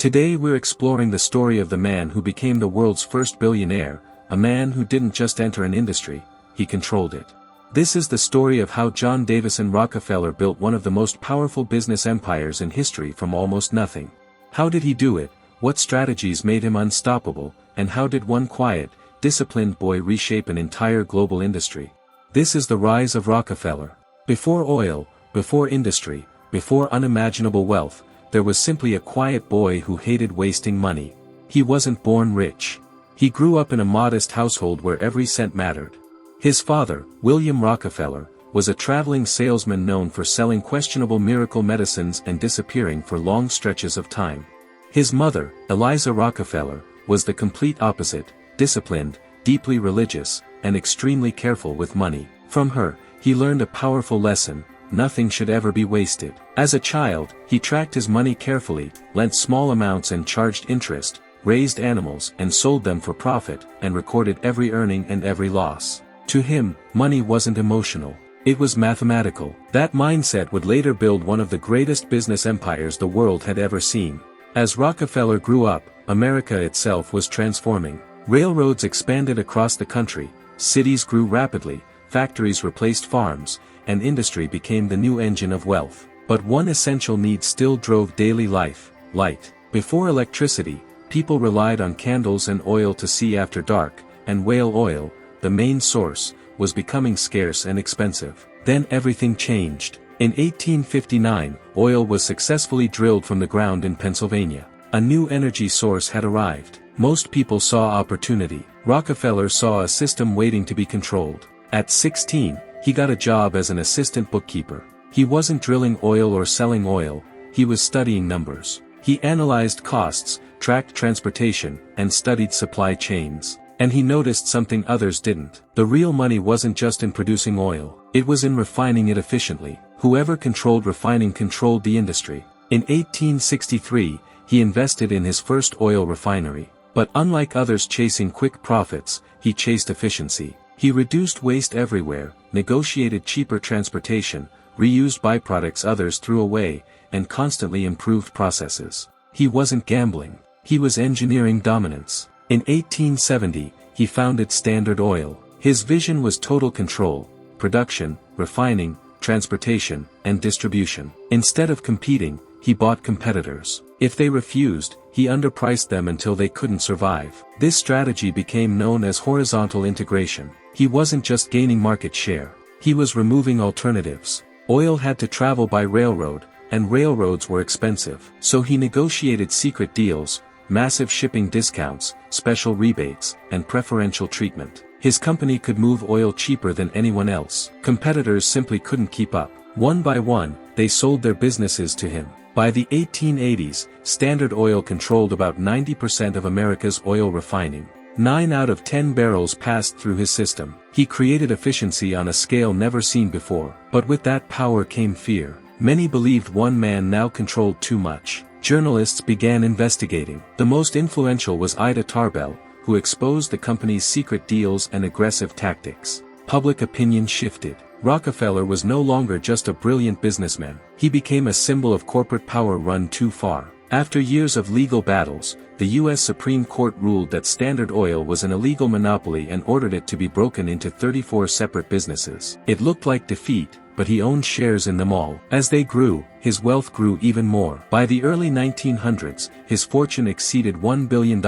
Today we're exploring the story of the man who became the world's first billionaire, a man who didn't just enter an industry, he controlled it. This is the story of how John Davison Rockefeller built one of the most powerful business empires in history from almost nothing. How did he do it, what strategies made him unstoppable, and how did one quiet, disciplined boy reshape an entire global industry? This is the rise of Rockefeller. Before oil, before industry, before unimaginable wealth, there was simply a quiet boy who hated wasting money. He wasn't born rich. He grew up in a modest household where every cent mattered. His father, William Rockefeller, was a traveling salesman known for selling questionable miracle medicines and disappearing for long stretches of time. His mother, Eliza Rockefeller, was the complete opposite, disciplined, deeply religious, and extremely careful with money. From her, he learned a powerful lesson: nothing should ever be wasted. As a child, he tracked his money carefully, lent small amounts and charged interest, raised animals and sold them for profit, and recorded every earning and every loss. To him, money wasn't emotional. It was mathematical. That mindset would later build one of the greatest business empires the world had ever seen. As Rockefeller grew up, America itself was transforming. Railroads expanded across the country, cities grew rapidly, factories replaced farms, and industry became the new engine of wealth. But one essential need still drove daily life: light. Before electricity, people relied on candles and oil to see after dark, and whale oil, the main source, was becoming scarce and expensive. Then everything changed. In 1859, oil was successfully drilled from the ground in Pennsylvania. A new energy source had arrived. Most people saw opportunity. Rockefeller saw a system waiting to be controlled. At 16, he got a job as an assistant bookkeeper. He wasn't drilling oil or selling oil, he was studying numbers. He analyzed costs, tracked transportation, and studied supply chains. And he noticed something others didn't. The real money wasn't just in producing oil, it was in refining it efficiently. Whoever controlled refining controlled the industry. In 1863, he invested in his first oil refinery. But unlike others chasing quick profits, he chased efficiency. He reduced waste everywhere, negotiated cheaper transportation, reused byproducts others threw away, and constantly improved processes. He wasn't gambling. He was engineering dominance. In 1870, he founded Standard Oil. His vision was total control: production, refining, transportation, and distribution. Instead of competing, he bought competitors. If they refused, he underpriced them until they couldn't survive. This strategy became known as horizontal integration. He wasn't just gaining market share. He was removing alternatives. Oil had to travel by railroad, and railroads were expensive. So he negotiated secret deals, massive shipping discounts, special rebates, and preferential treatment. His company could move oil cheaper than anyone else. Competitors simply couldn't keep up. One by one, they sold their businesses to him. By the 1880s, Standard Oil controlled about 90% of America's oil refining. 9 out of 10 barrels passed through his system. He created efficiency on a scale never seen before. But with that power came fear. Many believed one man now controlled too much. Journalists began investigating. The most influential was Ida Tarbell, who exposed the company's secret deals and aggressive tactics. Public opinion shifted. Rockefeller was no longer just a brilliant businessman. He became a symbol of corporate power run too far. After years of legal battles, the U.S. Supreme Court ruled that Standard Oil was an illegal monopoly and ordered it to be broken into 34 separate businesses. It looked like defeat, but he owned shares in them all. As they grew, his wealth grew even more. By the early 1900s, his fortune exceeded $1 billion,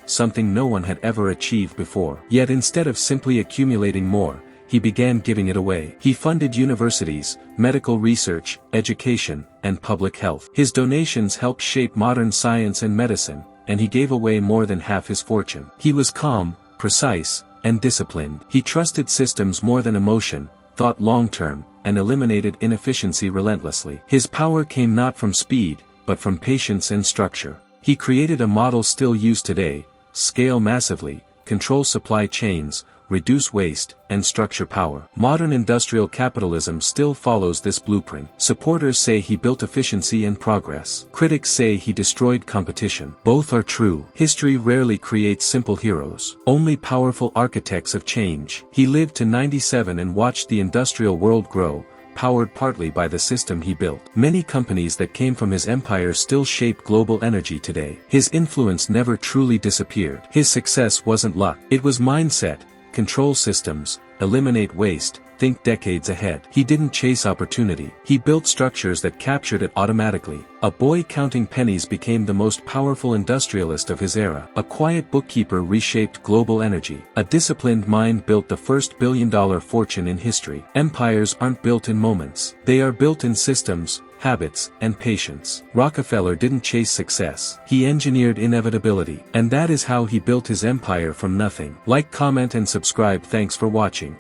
something no one had ever achieved before. Yet instead of simply accumulating more, he began giving it away. He funded universities, medical research, education, and public health. His donations helped shape modern science and medicine, and he gave away more than half his fortune. He was calm, precise, and disciplined. He trusted systems more than emotion, thought long-term, and eliminated inefficiency relentlessly. His power came not from speed, but from patience and structure. He created a model still used today: scale massively, control supply chains, reduce waste, and structure power. Modern industrial capitalism still follows this blueprint. Supporters say he built efficiency and progress. Critics say he destroyed competition. Both are true. History rarely creates simple heroes, only powerful architects of change. He lived to 97 and watched the industrial world grow, powered partly by the system he built. Many companies that came from his empire still shape global energy today. His influence never truly disappeared. His success wasn't luck. It was mindset, control systems, eliminate waste, think decades ahead. He didn't chase opportunity. He built structures that captured it automatically. A boy counting pennies became the most powerful industrialist of his era. A quiet bookkeeper reshaped global energy. A disciplined mind built the first billion-dollar fortune in history. Empires aren't built in moments. They are built in systems, habits, and patience. Rockefeller didn't chase success. He engineered inevitability. And that is how he built his empire from nothing. Like, comment and subscribe. Thanks for watching.